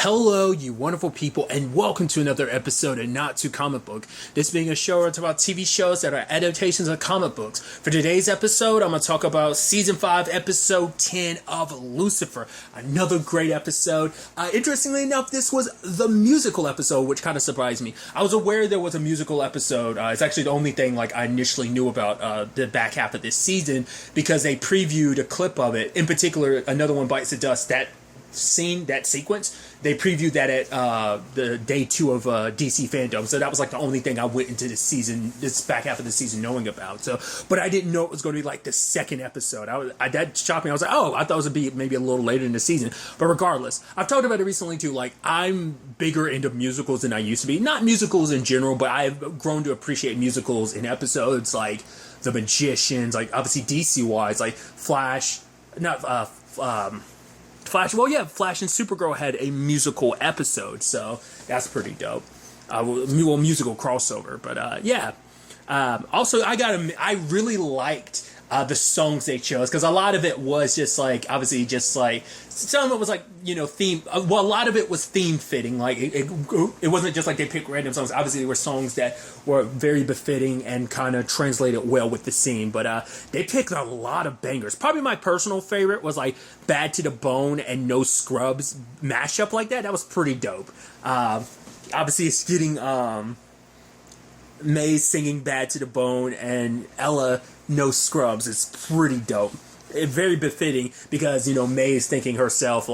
Hello, you wonderful people, and welcome to another episode of Not Too Comic Book. This being a show where I talk about TV shows that are adaptations of comic books. For today's episode, I'm going to talk about Season 5, Episode 10 of Lucifer. Another great episode. Interestingly enough, this was the musical episode, which kind of surprised me. I was aware there was a musical episode. It's actually the only thing I initially knew about the back half of this season, because they previewed a clip of it. In particular, Another One Bites the Dust, that sequence, they previewed that at the day 2 of DC Fandom, so that was the only thing I went into this back half of the season knowing about. So, but I didn't know it was going to be the second episode. That shocked me. I was like, oh, I thought it would be maybe a little later in the season. But regardless, I've talked about it recently too. I'm bigger into musicals than I used to be. Not musicals in general, but I've grown to appreciate musicals in episodes like The Magicians, obviously DC wise, Flash, Flash and Supergirl had a musical episode, so that's pretty dope. Musical crossover, but yeah. Also, I really liked the songs they chose, because a lot of it was just obviously just some of it was theme. Well, a lot of it was theme fitting. It wasn't just they picked random songs. Obviously, there were songs that were very befitting and kind of translated well with the scene. But they picked a lot of bangers. Probably my personal favorite was "Bad to the Bone" and "No Scrubs" mashup like that. That was pretty dope. Obviously, it's getting May singing "Bad to the Bone" and Ella "No Scrubs" is pretty dope. It's very befitting because, May is thinking herself,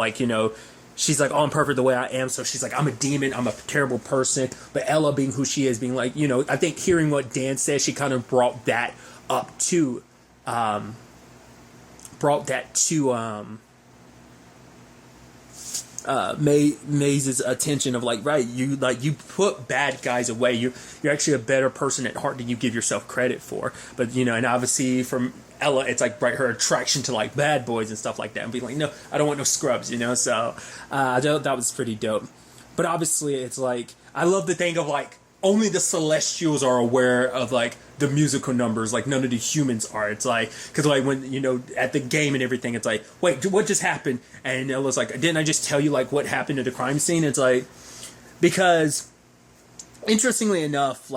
she's oh, I'm perfect the way I am. So she's I'm a demon. I'm a terrible person. But Ella, being who she is, being I think hearing what Dan said, she kind of brought that to Maze's attention of right, you put bad guys away. You're actually a better person at heart than you give yourself credit for. But and obviously from Ella, it's her attraction to bad boys and stuff like that, and being no, I don't want no scrubs, So I thought that was pretty dope. But obviously it's I love the thing of only the Celestials are aware of the musical numbers, none of the humans are. It's because when at the game and everything, it's wait, what just happened? And Ella's didn't I just tell you what happened at the crime scene? It's because interestingly enough,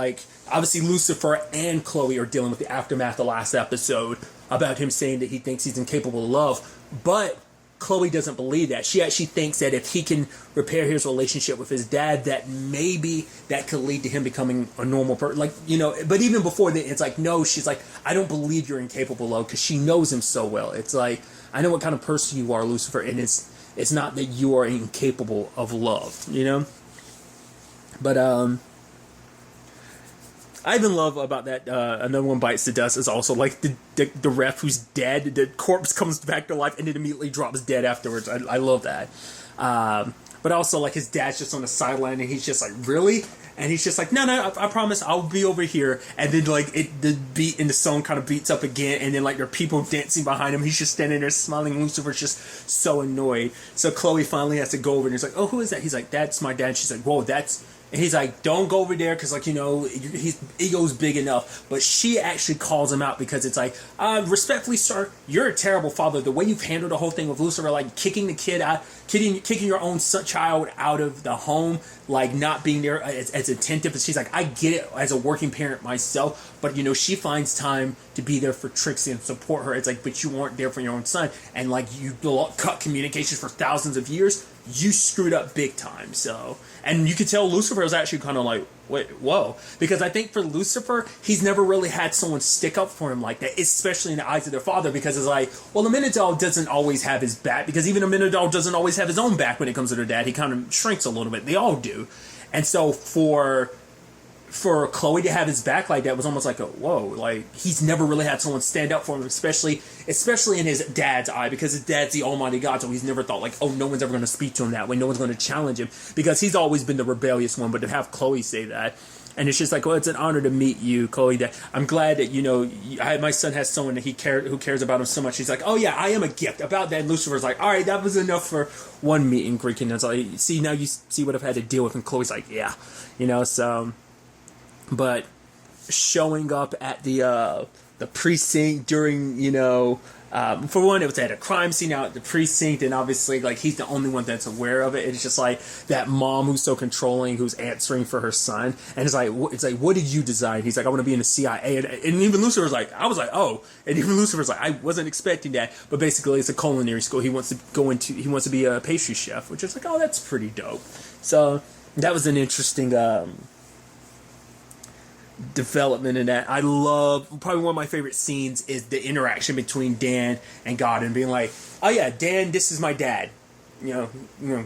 obviously Lucifer and Chloe are dealing with the aftermath of the last episode about him saying that he thinks he's incapable of love, but Chloe doesn't believe that. She actually thinks that if he can repair his relationship with his dad, that maybe that could lead to him becoming a normal person. But even before that, it's no, she's I don't believe you're incapable of, because she knows him so well. It's I know what kind of person you are, Lucifer, and it's not that you are incapable of love, But, I even love about that Another One Bites the Dust is also the ref who's dead, the corpse comes back to life and it immediately drops dead afterwards. I love that. But also his dad's just on the sideline and he's just really? And he's just no, I promise I'll be over here. And then the beat in the song kind of beats up again, and then there are people dancing behind him. He's just standing there smiling. Lucifer's just so annoyed. So Chloe finally has to go over and he's oh, who is that? He's that's my dad. She's whoa, that's... And he's don't go over there because, his ego's big enough. But she actually calls him out because it's respectfully, sir, you're a terrible father. The way you've handled the whole thing with Lucifer, kicking the kid out, kicking your own child out of the home, not being there as attentive. And she's I get it as a working parent myself. But, she finds time to be there for Trixie and support her. It's but you weren't there for your own son. And, you cut communications for thousands of years. You screwed up big time. So, and you could tell Lucifer was actually kind of wait, whoa. Because I think for Lucifer, he's never really had someone stick up for him like that, especially in the eyes of their father, because it's well, the Minidog doesn't always have his back, because even a Minidog doesn't always have his own back when it comes to their dad. He kind of shrinks a little bit. They all do. And so for Chloe to have his back like that was almost whoa, he's never really had someone stand up for him, especially in his dad's eye, because his dad's the almighty God, so he's never thought oh, no one's ever going to speak to him that way, no one's going to challenge him, because he's always been the rebellious one. But to have Chloe say that, and it's just well, it's an honor to meet you, Chloe, that I'm glad that my son has someone that who cares about him so much. He's oh yeah, I am a gift. About that, Lucifer's all right, that was enough for one meet and greet, and it's see, now you see what I've had to deal with. And Chloe's yeah, so. But showing up at the precinct during For one, it was at a crime scene out at the precinct, and obviously, like, he's the only one that's aware of it. It's just like that mom who's so controlling, who's answering for her son, and it's like, what did you design? He's like, I want to be in the CIA, and even Lucifer's like, I was like, oh, and even Lucifer's like, I wasn't expecting that, but basically, it's a culinary school. He wants to be a pastry chef, which is like, oh, that's pretty dope. So that was an interesting development in that. I love, probably one of my favorite scenes is the interaction between Dan and God, and being like, oh yeah, Dan, this is my dad,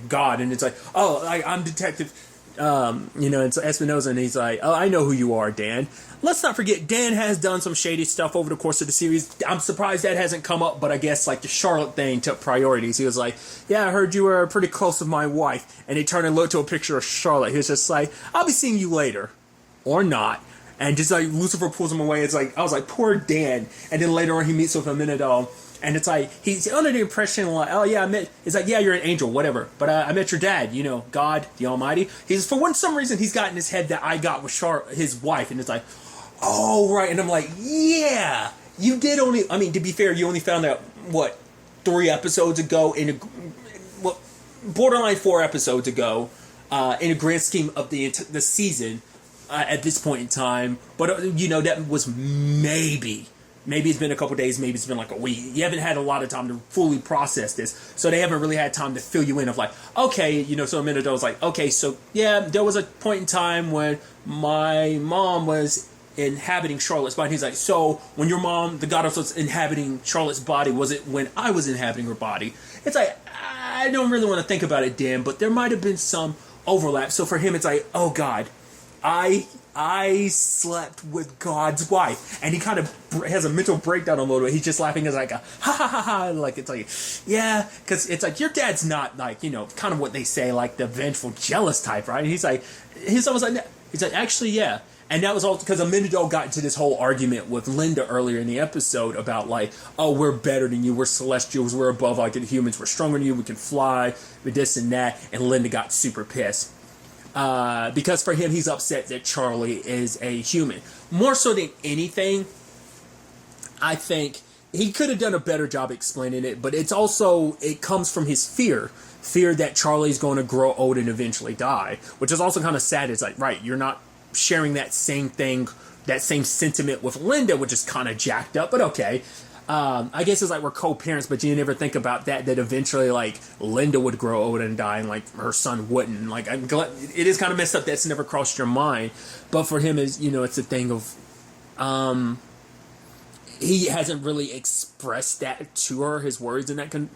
God, and it's like, oh, I'm Detective, it's Espinosa, and he's like, oh, I know who you are, Dan. Let's not forget, Dan has done some shady stuff over the course of the series. I'm surprised that hasn't come up, but I guess like the Charlotte thing took priorities. He was like, yeah, I heard you were pretty close with my wife, and he turned and looked to a picture of Charlotte. He was just like, I'll be seeing you later, or not. And just like Lucifer pulls him away, it's like, I was like, poor Dan. And then later on he meets with him in it all. And it's like, he's under the impression like, oh yeah, it's like, yeah, you're an angel, whatever. But I met your dad, God, the Almighty. Some reason he's got in his head that I got with his wife. And it's like, oh, right. And I'm like, yeah, you did only, I mean, to be fair, you only found out, 3 episodes ago, borderline 4 episodes ago, in a grand scheme of the season. At this point in time, but that was maybe it's been a couple days, maybe it's been like a week. You haven't had a lot of time to fully process this, so they haven't really had time to fill you in of like, okay, so a minute ago I was like, okay, so yeah, there was a point in time when my mom was inhabiting Charlotte's body. He's like, so when your mom, the goddess, was inhabiting Charlotte's body, was it when I was inhabiting her body? It's like, I don't really want to think about it, Dan, but there might have been some overlap. So for him, it's like, oh God, I slept with God's wife, and he kind of has a mental breakdown a little bit. He's just laughing as like a ha ha ha ha, like it's like, yeah, because it's like your dad's not like kind of what they say, like the vengeful, jealous type, right? And he's almost like, he's like, actually, yeah. And that was all because Amenadola got into this whole argument with Linda earlier in the episode about like, oh, we're better than you, we're celestials, we're above like the humans, we're stronger than you, we can fly, with this and that, and Linda got super pissed. Because for him, he's upset that Charlie is a human. More so than anything, I think he could have done a better job explaining it, but it comes from his fear that Charlie's going to grow old and eventually die, which is also kind of sad. It's like, right, you're not sharing that same thing, that same sentiment with Linda, which is kind of jacked up, but okay. I guess it's like we're co-parents, but you never think about that eventually, like, Linda would grow old and die, and, like, her son wouldn't. Like, I'm glad, it is kind of messed up that's never crossed your mind, but for him, it's a thing of, he hasn't really expressed that to her, his words in that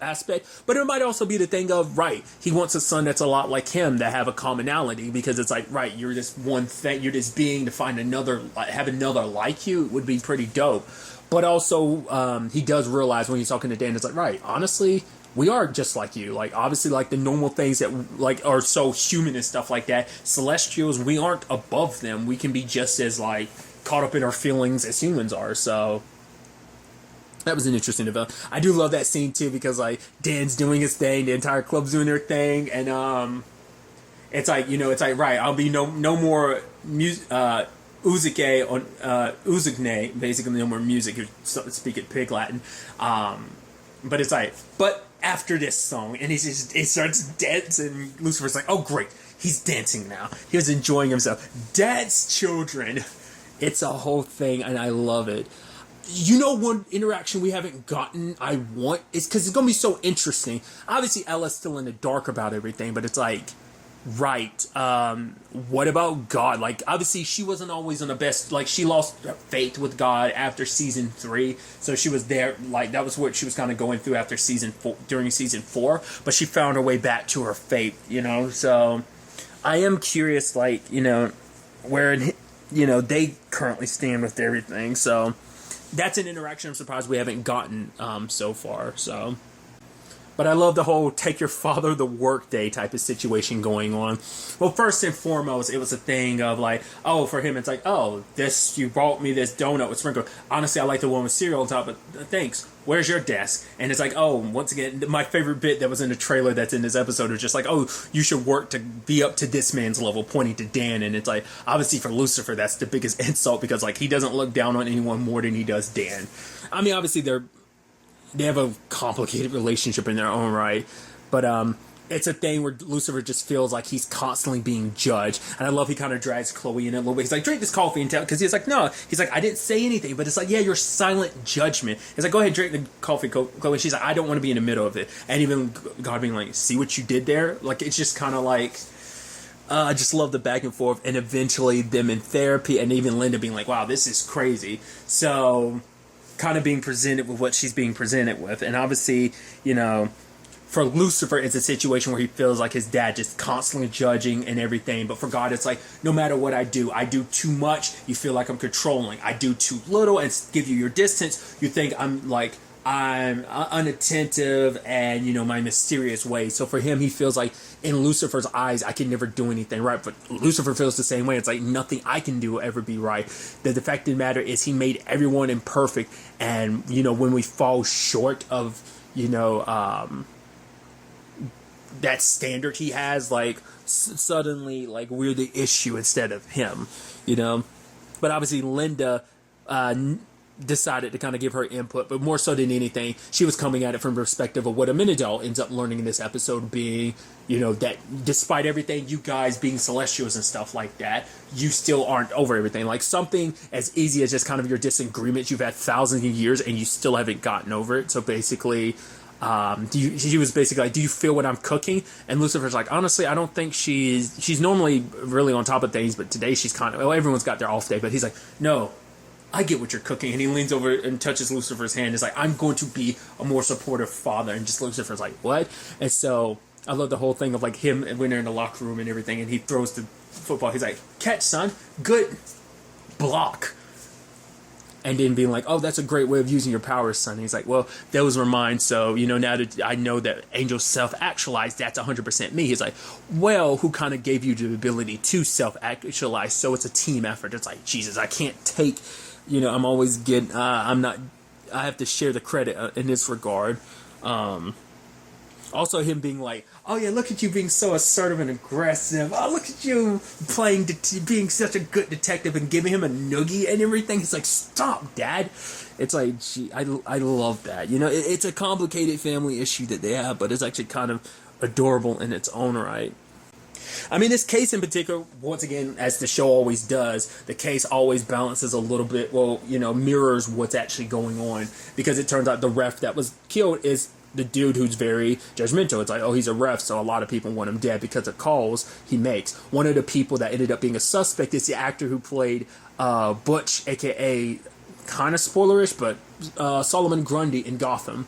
aspect, but it might also be the thing of, right, he wants a son that's a lot like him, that have a commonality, because it's like, right, you're just one thing, you're just being to find another, have another like you, would be pretty dope. But also, he does realize when he's talking to Dan, it's like, right, honestly, we are just like you. Like, obviously, like, the normal things that, like, are so human and stuff like that. Celestials, we aren't above them. We can be just as, like, caught up in our feelings as humans are. So, that was an interesting development. I do love that scene, too, because, like, Dan's doing his thing, the entire club's doing their thing, and, it's like, right, I'll be no more music, Uzuke on Uzugne, basically no more music. You speak it Pig Latin, but it's like, but after this song, and he starts dancing. Lucifer's like, oh great, he's dancing now. He was enjoying himself. Dad's children, it's a whole thing, and I love it. One interaction we haven't gotten, I want, is because it's gonna be so interesting. Obviously, Ella's still in the dark about everything, but it's like, right, what about God? Like, obviously she wasn't always on the best, like, she lost faith with God after season 3, so she was there, like, that was what she was kind of going through after during season 4, but she found her way back to her faith, so I am curious, like, where, they currently stand with everything, so that's an interaction I'm surprised we haven't gotten, so far, so. But I love the whole take your father to work day type of situation going on. Well, first and foremost, it was a thing of like, oh, for him, it's like, oh, you brought me this donut with sprinkle. Honestly, I like the one with cereal on top, but thanks. Where's your desk? And it's like, oh, once again, my favorite bit that was in the trailer that's in this episode was just like, oh, you should work to be up to this man's level, pointing to Dan. And it's like, obviously for Lucifer, that's the biggest insult because like he doesn't look down on anyone more than he does Dan. I mean, obviously they're they have a complicated relationship in their own right. But it's a thing where Lucifer just feels like he's constantly being judged. And I love he kind of drags Chloe in a little bit. He's like, drink this coffee and tell, because he's like, no. He's like, I didn't say anything. But it's like, yeah, your silent judgment. He's like, go ahead, drink the coffee, Chloe. She's like, I don't want to be in the middle of it. And even God being like, see what you did there? Like, it's just kind of like, I just love the back and forth. And eventually them in therapy and even Linda being like, wow, this is crazy. So kind of being presented with what she's being presented with. And obviously, you know, for Lucifer, it's a situation where he feels like his dad just constantly judging and everything. But for God, it's like, no matter what I do too much, you feel like I'm controlling. I do too little and give you your distance. You think I'm unattentive and, you know, my mysterious ways. So for him, he feels like in Lucifer's eyes, I can never do anything right. But Lucifer feels the same way. It's like nothing I can do will ever be right. The fact of the matter is he made everyone imperfect. And, you know, when we fall short of, you know, that standard he has, like suddenly like we're the issue instead of him, you know. But obviously Linda decided to kind of give her input, but more so than anything, she was coming at it from the perspective of what Amenadel ends up learning in this episode being, you know, that despite everything, you guys being celestials and stuff like that, you still aren't over everything. Like something as easy as just kind of your disagreements you've had thousands of years and you still haven't gotten over it. So basically, she was basically like, do you feel what I'm cooking? And Lucifer's like, honestly, I don't think she's normally really on top of things, but today she's kind of, well, everyone's got their off day, but he's like, no, I get what you're cooking. And he leans over and touches Lucifer's hand. It's like, I'm going to be a more supportive father. And just Lucifer's like, what? And so I love the whole thing of like him when they're in the locker room and everything, and he throws the football. He's like, catch, son. Good block. And then being like, oh, that's a great way of using your powers, son. And he's like, well, those were mine. So, you know, now that I know that Angel self-actualized, that's 100% me. He's like, well, who kind of gave you the ability to self-actualize? So it's a team effort. It's like, Jesus, I can't take, you know, I'm always getting, I have to share the credit in this regard. Also him being like, oh yeah, look at you being so assertive and aggressive. Oh, look at you being such a good detective and giving him a noogie and everything. It's like, stop, Dad. It's like, gee, I love that. You know, it's a complicated family issue that they have, but it's actually kind of adorable in its own right. I mean, this case in particular, once again, as the show always does, the case always balances a little bit, well, you know, mirrors what's actually going on. Because it turns out the ref that was killed is the dude who's very judgmental. It's like, oh, he's a ref, so a lot of people want him dead because of calls he makes. One of the people that ended up being a suspect is the actor who played Butch, a.k.a. kind of spoilerish, but Solomon Grundy in Gotham.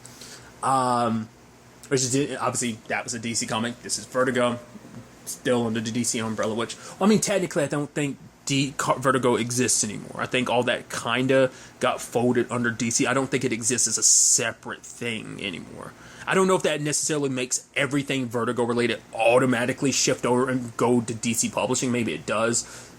Which is, obviously, that was a DC comic. This is Vertigo, still under the DC umbrella, which, well, I mean, technically, I don't think Vertigo exists anymore. I think all that kind of got folded under DC. I don't think it exists as a separate thing anymore. I don't know if that necessarily makes everything Vertigo related automatically shift over and go to DC Publishing. Maybe it does.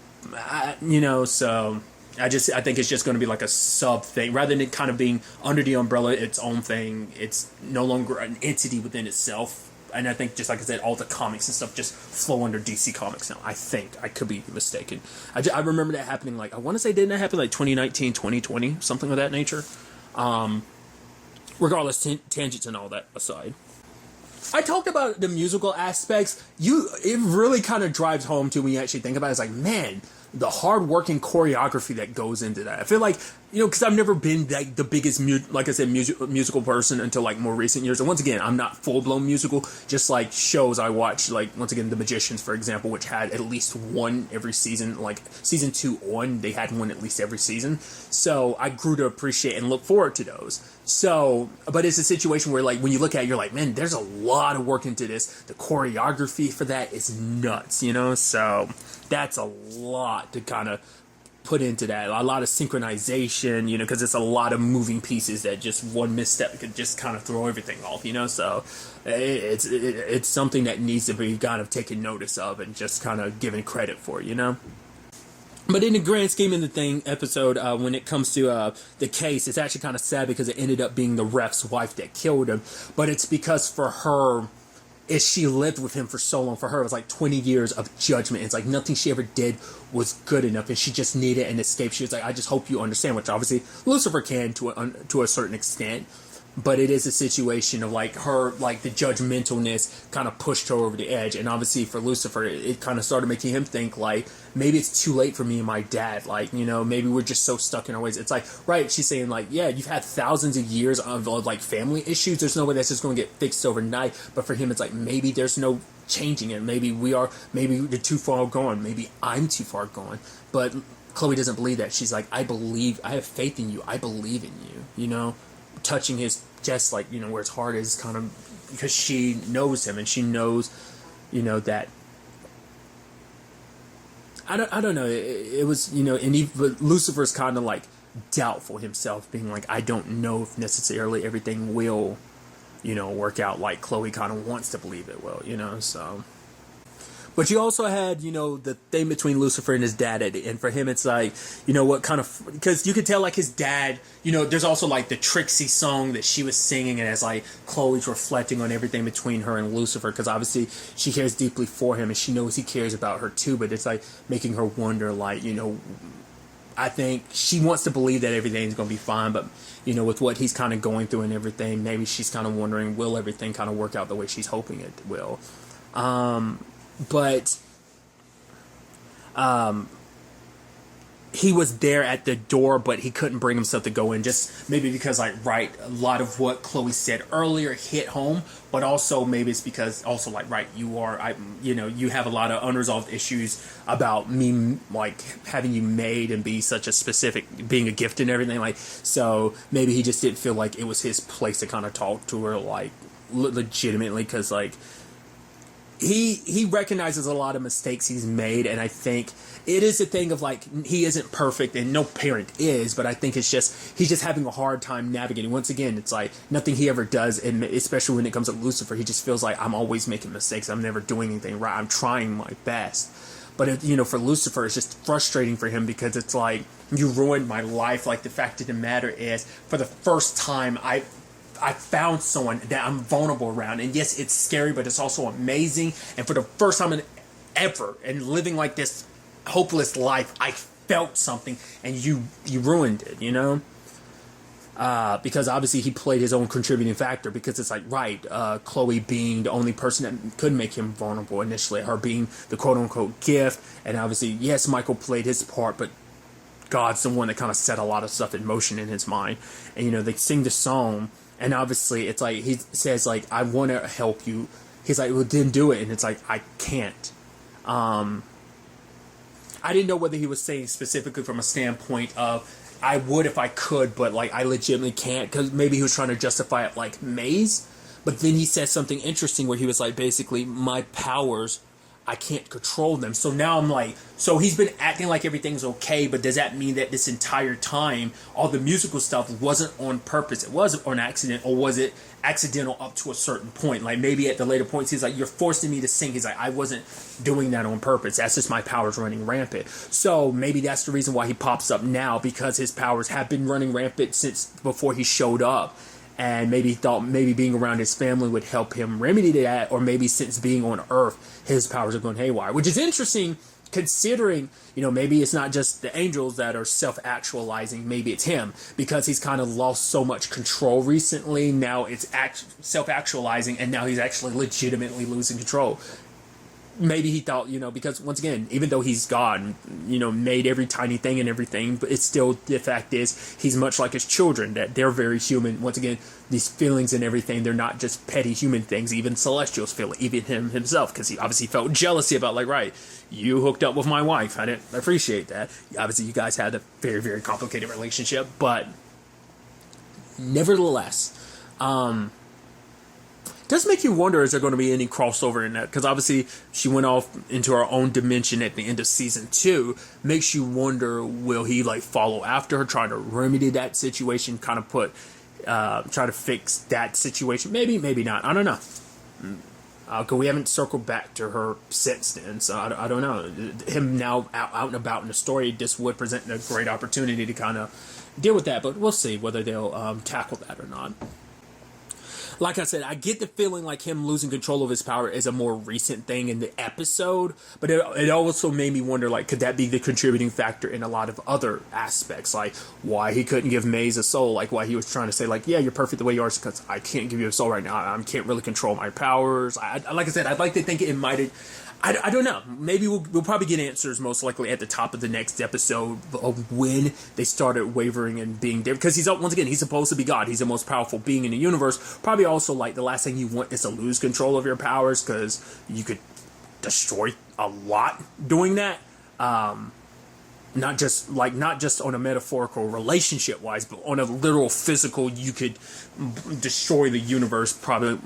You know, so I think it's just going to be like a sub thing. Rather than it kind of being under the umbrella, its own thing, it's no longer an entity within itself. And I think, just like I said, all the comics and stuff just flow under DC Comics now. I think. I could be mistaken. I remember that happening, like, I want to say, didn't that happen like 2019, 2020? Something of that nature. Regardless, tangents and all that aside. I talked about the musical aspects. It really kind of drives home to when you actually think about it. It's like, man, the hard-working choreography that goes into that. I feel like, you know, because I've never been like the biggest, like I said, musical person until like more recent years. And once again, I'm not full-blown musical, just like shows I watch, like once again, The Magicians, for example, which had at least one every season, like season 2 on, they had one at least every season. So I grew to appreciate and look forward to those. So, but it's a situation where like when you look at it, you're like, man, there's a lot of work into this. The choreography for that is nuts, you know? So that's a lot to kind of put into that. A lot of synchronization, you know, because it's a lot of moving pieces that just one misstep could just kind of throw everything off, you know. So it's something that needs to be kind of taken notice of and just kind of given credit for, you know. But in the grand scheme of the thing, episode, when it comes to the case, it's actually kind of sad because it ended up being the ref's wife that killed him. But it's because for her, she lived with him for so long. For her, it was like 20 years of judgment. It's like nothing she ever did was good enough, and she just needed an escape. She was like, I just hope you understand, which obviously Lucifer can to a certain extent. but it is a situation of like her, like the judgmentalness kind of pushed her over the edge. And obviously for Lucifer, it kind of started making him think like, maybe it's too late for me and my dad. Like, you know, maybe we're just so stuck in our ways. It's like, right, she's saying like, yeah, you've had thousands of years of like family issues. There's no way that's just going to get fixed overnight. But for him, it's like, maybe there's no changing it. Maybe they're too far gone. Maybe I'm too far gone. But Chloe doesn't believe that. She's like, I have faith in you. I believe in you, you know? Touching his chest, like, you know, where his heart is, kind of, because she knows him and she knows, you know, that I don't know, it was, you know, but Lucifer's kind of like doubtful himself, being like, I don't know if necessarily everything will, you know, work out like Chloe kind of wants to believe it will, you know. So, but you also had, you know, the thing between Lucifer and his dad, and for him it's like, you know, what kind of, because you could tell like his dad, you know, there's also like the Trixie song that she was singing, and as like Chloe's reflecting on everything between her and Lucifer, because obviously she cares deeply for him and she knows he cares about her too, but it's like making her wonder, like, you know, I think she wants to believe that everything's going to be fine, but, you know, with what he's kind of going through and everything, maybe she's kind of wondering, will everything kind of work out the way she's hoping it will. But he was there at the door, but he couldn't bring himself to go in, just maybe because, like, right, a lot of what Chloe said earlier hit home, but also maybe it's because also, like, right, you know, you have a lot of unresolved issues about me, like, having you made and be such a specific, being a gift and everything, like, so maybe he just didn't feel like it was his place to kind of talk to her, like, legitimately, because, like, he recognizes a lot of mistakes he's made, and I think it is a thing of like, he isn't perfect and no parent is, but I think it's just he's just having a hard time navigating. Once again, it's like nothing he ever does, and especially when it comes to Lucifer, he just feels like I'm always making mistakes, I'm never doing anything right, I'm trying my best. But it, you know, for Lucifer, it's just frustrating for him, because it's like, you ruined my life. Like, the fact of the matter is, for the first time I found someone that I'm vulnerable around, and yes, it's scary, but it's also amazing. And for the first time ever, and living like this hopeless life, I felt something, and you ruined it, you know. Because obviously he played his own contributing factor, because it's like, right, Chloe being the only person that could make him vulnerable initially, her being the quote-unquote gift, and obviously, yes, Michael played his part, but God's the one that kind of set a lot of stuff in motion in his mind. And, you know, they sing the song, and obviously it's like, he says, like, I want to help you. He's like, well, then do it. And it's like, I can't. I didn't know whether he was saying specifically from a standpoint of, I would if I could, but, like, I legitimately can't, because maybe he was trying to justify it like Maze. But then he said something interesting where he was like, basically, my powers, I can't control them. So now I'm like, so he's been acting like everything's okay, but does that mean that this entire time, all the musical stuff wasn't on purpose? It wasn't on accident, or was it accidental up to a certain point? Like, maybe at the later points, he's like, you're forcing me to sing. He's like, I wasn't doing that on purpose. That's just my powers running rampant. So maybe that's the reason why he pops up now, because his powers have been running rampant since before he showed up. And maybe he thought maybe being around his family would help him remedy that, or maybe since being on Earth, his powers are going haywire, which is interesting, considering, you know, maybe it's not just the angels that are self-actualizing, maybe it's him, because he's kind of lost so much control recently. Now it's self-actualizing, and now he's actually legitimately losing control. Maybe he thought, you know, because once again, even though he's God, you know, made every tiny thing and everything, but it's still, the fact is, he's much like his children, that they're very human. Once again, these feelings and everything, they're not just petty human things. Even Celestials feel it, even him himself, because he obviously felt jealousy about, like, right, you hooked up with my wife, I didn't appreciate that. Obviously, you guys had a very, very complicated relationship, but nevertheless, does make you wonder, is there going to be any crossover in that? Because obviously she went off into her own dimension at the end of season 2. Makes you wonder, will he like follow after her, try to remedy that situation, kind of try to fix that situation? Maybe, maybe not. I don't know. Because we haven't circled back to her since then, so I don't know. Him now out and about in the story, this would present a great opportunity to kind of deal with that, but we'll see whether they'll tackle that or not. like I said, I get the feeling like him losing control of his power is a more recent thing in the episode, but it also made me wonder, like, could that be the contributing factor in a lot of other aspects, like why he couldn't give Maze a soul, like why he was trying to say, like, yeah, you're perfect the way you are, because I can't give you a soul right now. I can't really control my powers. Like I said, I'd like to think it might have. I don't know. Maybe we'll probably get answers most likely at the top of the next episode of when they started wavering and being different. Because once again, he's supposed to be God. He's the most powerful being in the universe. Probably also, like, the last thing you want is to lose control of your powers, because you could destroy a lot doing that. Not just on a metaphorical relationship wise, but on a literal physical, you could destroy the universe probably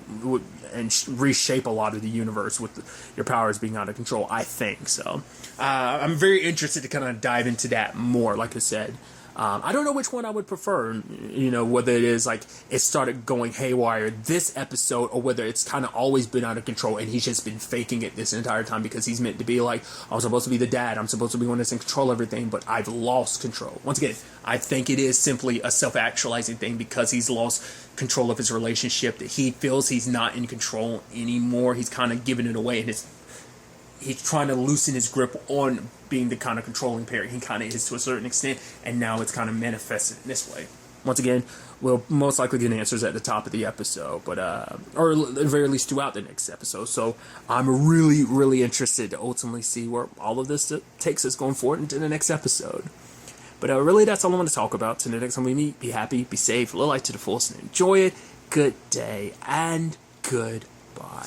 and reshape a lot of the universe with your powers being out of control, I think. So I'm very interested to kind of dive into that more, like I said. I don't know which one I would prefer, whether it is like it started going haywire this episode, or whether it's kind of always been out of control and he's just been faking it this entire time because he's meant to be like, I'm supposed to be the dad, I'm supposed to be one that's in control of everything, but I've lost control. Once again, I think it is simply a self-actualizing thing because he's lost control of his relationship, that he feels he's not in control anymore. He's kind of giving it away, and he's trying to loosen his grip on being the kind of controlling parent he kind of is to a certain extent, and now it's kind of manifested in this way. Once again, we'll most likely get answers at the top of the episode, but or at the very least throughout the next episode. So I'm really, really interested to ultimately see where all of this takes us going forward into the next episode. But really, that's all I want to talk about. Till the next time we meet, be happy, be safe, live life to the fullest, and enjoy it. Good day, and goodbye.